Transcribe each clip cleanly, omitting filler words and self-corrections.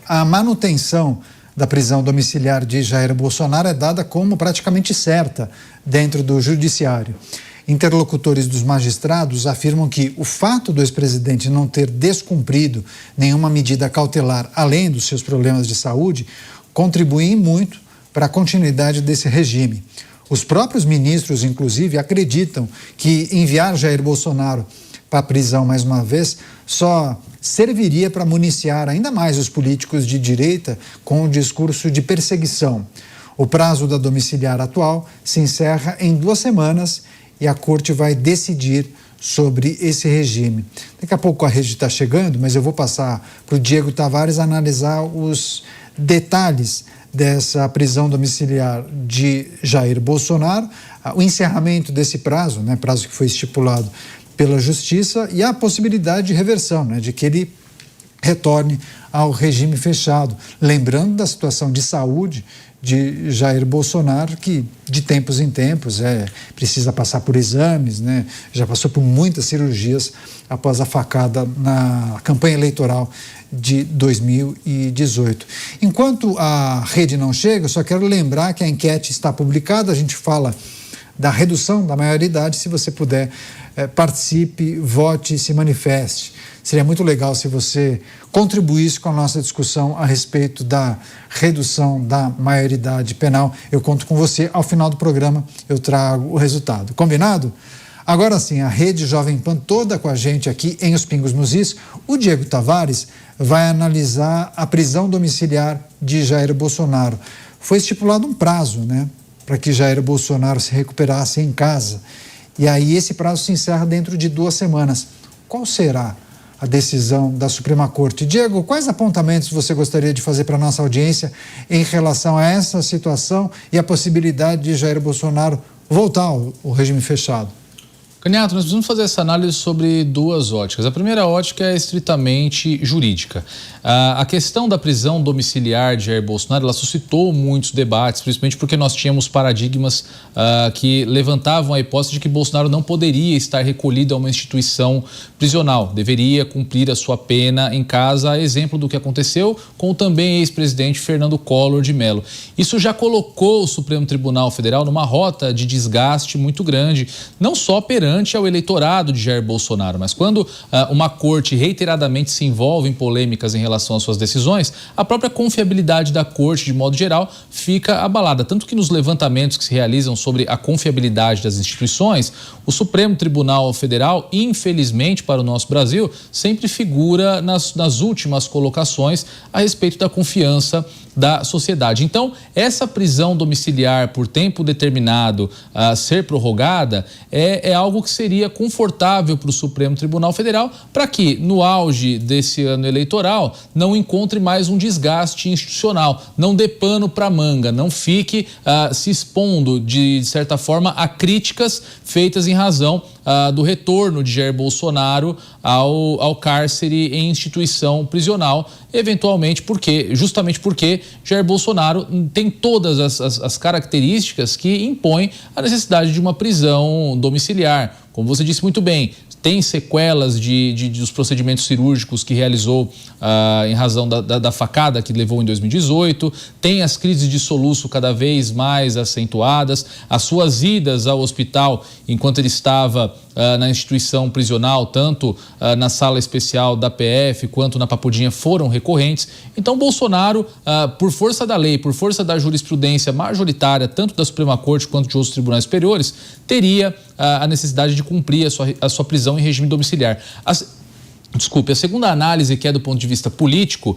a manutenção da prisão domiciliar de Jair Bolsonaro é dada como praticamente certa dentro do judiciário. Interlocutores dos magistrados afirmam que o fato do ex-presidente não ter descumprido nenhuma medida cautelar, além dos seus problemas de saúde, contribuem muito para a continuidade desse regime. Os próprios ministros, inclusive, acreditam que enviar Jair Bolsonaro para a prisão mais uma vez só serviria para municiar ainda mais os políticos de direita com o discurso de perseguição. O prazo da domiciliar atual se encerra em 2 semanas e a corte vai decidir sobre esse regime. Daqui a pouco a rede está chegando, mas eu vou passar para o Diego Tavares analisar os detalhes dessa prisão domiciliar de Jair Bolsonaro, o encerramento desse prazo, prazo que foi estipulado pela Justiça, e a possibilidade de reversão, de que ele retorne ao regime fechado. Lembrando da situação de saúde de Jair Bolsonaro, que de tempos em tempos precisa passar por exames, já passou por muitas cirurgias após a facada na campanha eleitoral de 2018. Enquanto a rede não chega, eu só quero lembrar que a enquete está publicada, a gente fala da redução da maioridade. Se você puder, participe, vote e se manifeste. Seria muito legal se você contribuísse com a nossa discussão a respeito da redução da maioridade penal. Eu conto com você. Ao final do programa eu trago o resultado. Combinado? Agora sim, a Rede Jovem Pan toda com a gente aqui em Os Pingos nos Is. O Diego Tavares vai analisar a prisão domiciliar de Jair Bolsonaro. Foi estipulado um prazo, para que Jair Bolsonaro se recuperasse em casa. E aí esse prazo se encerra dentro de 2 semanas. Qual será a decisão da Suprema Corte? Diego, quais apontamentos você gostaria de fazer para a nossa audiência em relação a essa situação e a possibilidade de Jair Bolsonaro voltar ao regime fechado? Caniato, nós precisamos fazer essa análise sobre 2 óticas. A primeira ótica é estritamente jurídica. A questão da prisão domiciliar de Jair Bolsonaro, ela suscitou muitos debates, principalmente porque nós tínhamos paradigmas que levantavam a hipótese de que Bolsonaro não poderia estar recolhido a uma instituição prisional, deveria cumprir a sua pena em casa, a exemplo do que aconteceu com o também ex-presidente Fernando Collor de Mello. Isso já colocou o Supremo Tribunal Federal numa rota de desgaste muito grande, não só perante ao eleitorado de Jair Bolsonaro, mas quando uma corte reiteradamente se envolve em polêmicas em relação às suas decisões, a própria confiabilidade da corte, de modo geral, fica abalada. Tanto que nos levantamentos que se realizam sobre a confiabilidade das instituições, o Supremo Tribunal Federal, infelizmente para o nosso Brasil, sempre figura nas últimas colocações a respeito da confiança da sociedade. Então, essa prisão domiciliar por tempo determinado a ser prorrogada é algo que seria confortável para o Supremo Tribunal Federal, para que, no auge desse ano eleitoral, não encontre mais um desgaste institucional, não dê pano para manga, não fique se expondo, de certa forma, a críticas feitas em razão do retorno de Jair Bolsonaro ao cárcere em instituição prisional, eventualmente justamente porque Jair Bolsonaro tem todas as características que impõem a necessidade de uma prisão domiciliar. Como você disse muito bem, tem sequelas dos procedimentos cirúrgicos que realizou em razão da facada que levou em 2018, tem as crises de soluço cada vez mais acentuadas, as suas idas ao hospital enquanto ele estava na instituição prisional, tanto na sala especial da PF quanto na Papudinha, foram recorrentes. Então, Bolsonaro, por força da lei, por força da jurisprudência majoritária, tanto da Suprema Corte quanto de outros tribunais superiores, teria a necessidade de cumprir a sua prisão em regime domiciliar. A segunda análise, que é do ponto de vista político,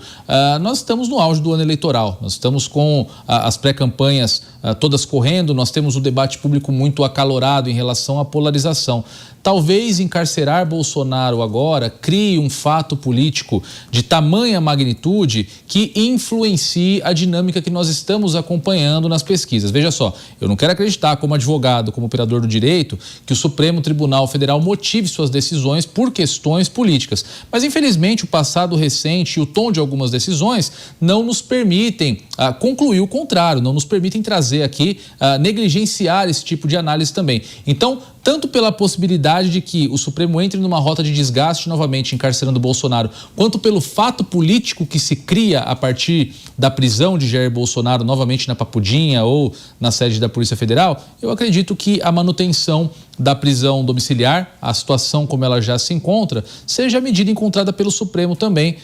nós estamos no auge do ano eleitoral, nós estamos com as pré-campanhas todas correndo, nós temos o debate público muito acalorado em relação à polarização. Talvez encarcerar Bolsonaro agora crie um fato político de tamanha magnitude que influencie a dinâmica que nós estamos acompanhando nas pesquisas. Veja só, eu não quero acreditar como advogado, como operador do direito, que o Supremo Tribunal Federal motive suas decisões por questões políticas. Mas, infelizmente, o passado recente e o tom de algumas decisões não nos permitem concluir o contrário, não nos permitem trazer aqui, negligenciar esse tipo de análise também. Então, tanto pela possibilidade de que o Supremo entre numa rota de desgaste novamente encarcerando Bolsonaro, quanto pelo fato político que se cria a partir da prisão de Jair Bolsonaro novamente na Papudinha ou na sede da Polícia Federal, eu acredito que a manutenção da prisão domiciliar, a situação como ela já se encontra, seja a medida encontrada pelo Supremo também,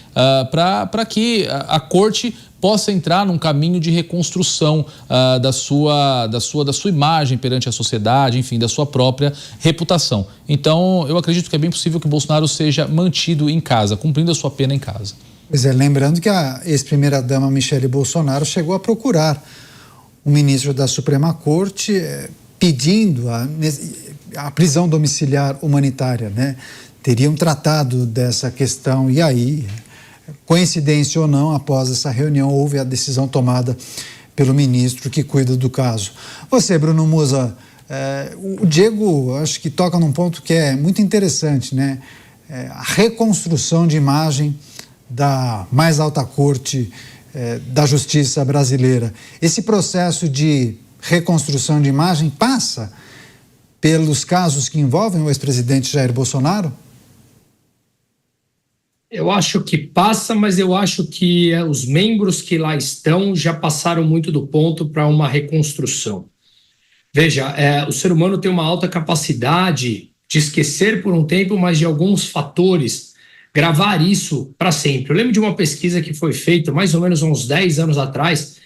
para que a Corte possa entrar num caminho de reconstrução da sua imagem perante a sociedade, enfim, da sua própria reputação. Então, eu acredito que é bem possível que o Bolsonaro seja mantido em casa, cumprindo a sua pena em casa. Pois é, lembrando que a ex-primeira-dama Michele Bolsonaro chegou a procurar o ministro da Suprema Corte pedindo a prisão domiciliar humanitária, né? Teriam tratado dessa questão e aí, coincidência ou não, após essa reunião houve a decisão tomada pelo ministro que cuida do caso. Você, Bruno Musa, o Diego acho que toca num ponto que é muito interessante, né? A reconstrução de imagem da mais alta corte da justiça brasileira. Esse processo de reconstrução de imagem passa pelos casos que envolvem o ex-presidente Jair Bolsonaro? Eu acho que passa, mas eu acho que os membros que lá estão já passaram muito do ponto para uma reconstrução. Veja, o ser humano tem uma alta capacidade de esquecer por um tempo, mas de alguns fatores, gravar isso para sempre. Eu lembro de uma pesquisa que foi feita mais ou menos uns 10 anos atrás,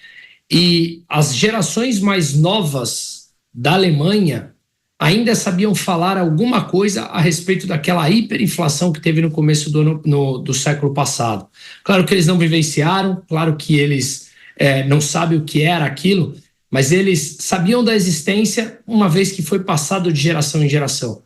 e as gerações mais novas da Alemanha ainda sabiam falar alguma coisa a respeito daquela hiperinflação que teve no começo do século passado. Claro que eles não vivenciaram, claro que eles não sabem o que era aquilo, mas eles sabiam da existência uma vez que foi passado de geração em geração.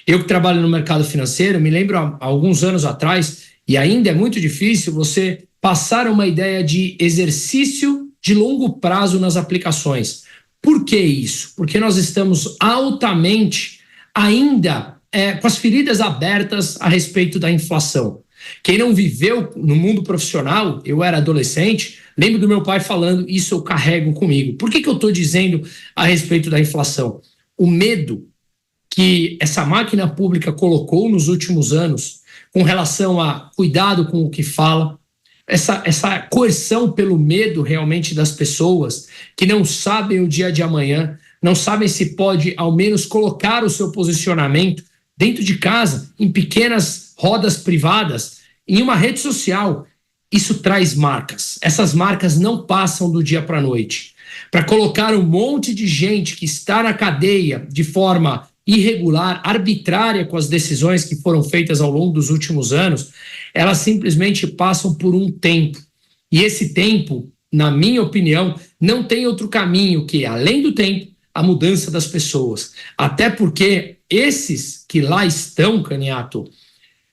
Eu que trabalho no mercado financeiro, me lembro há alguns anos atrás, e ainda é muito difícil você passar uma ideia de exercício de longo prazo nas aplicações. Por que isso? Porque nós estamos altamente ainda com as feridas abertas a respeito da inflação. Quem não viveu no mundo profissional, eu era adolescente, lembro do meu pai falando, isso eu carrego comigo. Por que eu estou dizendo a respeito da inflação? O medo que essa máquina pública colocou nos últimos anos com relação a cuidado com o que fala, essa coerção pelo medo realmente das pessoas que não sabem o dia de amanhã, não sabem se pode ao menos colocar o seu posicionamento dentro de casa, em pequenas rodas privadas, em uma rede social. Isso traz marcas. Essas marcas não passam do dia para a noite. Para colocar um monte de gente que está na cadeia de forma irregular, arbitrária com as decisões que foram feitas ao longo dos últimos anos, elas simplesmente passam por um tempo. E esse tempo, na minha opinião, não tem outro caminho que, além do tempo, a mudança das pessoas. Até porque esses que lá estão, Caniato,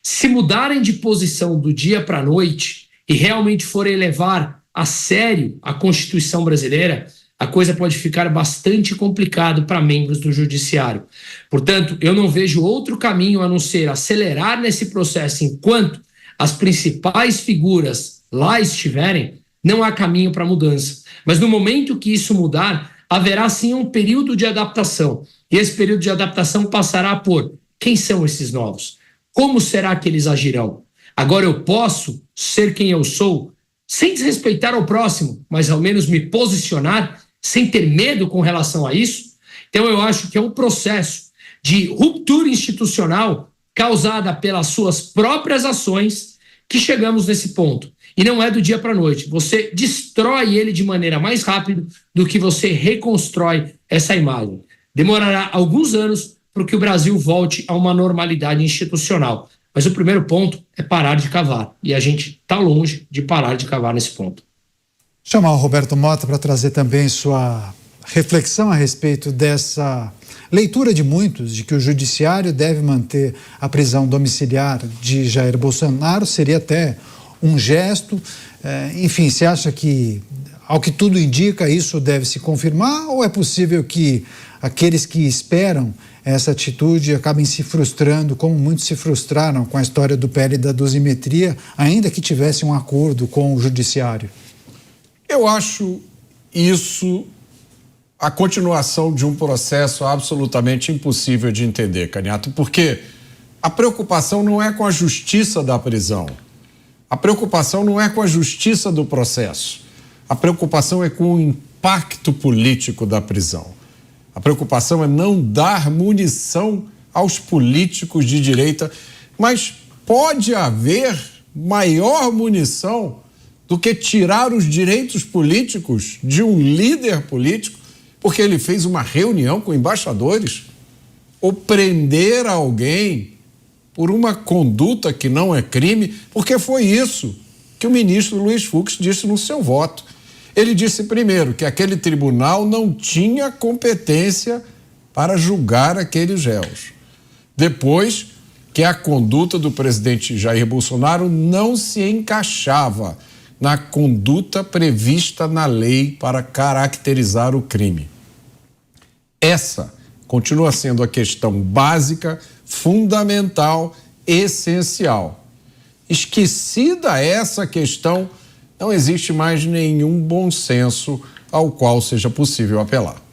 se mudarem de posição do dia para a noite e realmente forem levar a sério a Constituição brasileira, a coisa pode ficar bastante complicada para membros do Judiciário. Portanto, eu não vejo outro caminho a não ser acelerar nesse processo enquanto as principais figuras lá estiverem, não há caminho para mudança. Mas no momento que isso mudar, haverá sim um período de adaptação. E esse período de adaptação passará por quem são esses novos? Como será que eles agirão? Agora eu posso ser quem eu sou, sem desrespeitar ao próximo, mas ao menos me posicionar sem ter medo com relação a isso? Então eu acho que é um processo de ruptura institucional causada pelas suas próprias ações que chegamos nesse ponto. E não é do dia para a noite. Você destrói ele de maneira mais rápida do que você reconstrói essa imagem. Demorará alguns anos para que o Brasil volte a uma normalidade institucional. Mas o primeiro ponto é parar de cavar. E a gente está longe de parar de cavar nesse ponto. Chamar o Roberto Mota para trazer também sua reflexão a respeito dessa leitura de muitos de que o Judiciário deve manter a prisão domiciliar de Jair Bolsonaro. Seria até um gesto. Enfim, você acha que, ao que tudo indica, isso deve se confirmar ou é possível que aqueles que esperam essa atitude acabem se frustrando, como muitos se frustraram com a história do PL da dosimetria, ainda que tivesse um acordo com o Judiciário? Eu acho isso a continuação de um processo absolutamente impossível de entender, Caniato, porque a preocupação não é com a justiça da prisão, a preocupação não é com a justiça do processo, a preocupação é com o impacto político da prisão. A preocupação é não dar munição aos políticos de direita, mas pode haver maior munição do que tirar os direitos políticos de um líder político porque ele fez uma reunião com embaixadores, ou prender alguém por uma conduta que não é crime, porque foi isso que o ministro Luiz Fux disse no seu voto. Ele disse, primeiro, que aquele tribunal não tinha competência para julgar aqueles réus. Depois, que a conduta do presidente Jair Bolsonaro não se encaixava na conduta prevista na lei para caracterizar o crime. Essa continua sendo a questão básica, fundamental, essencial. Esquecida essa questão, não existe mais nenhum bom senso ao qual seja possível apelar.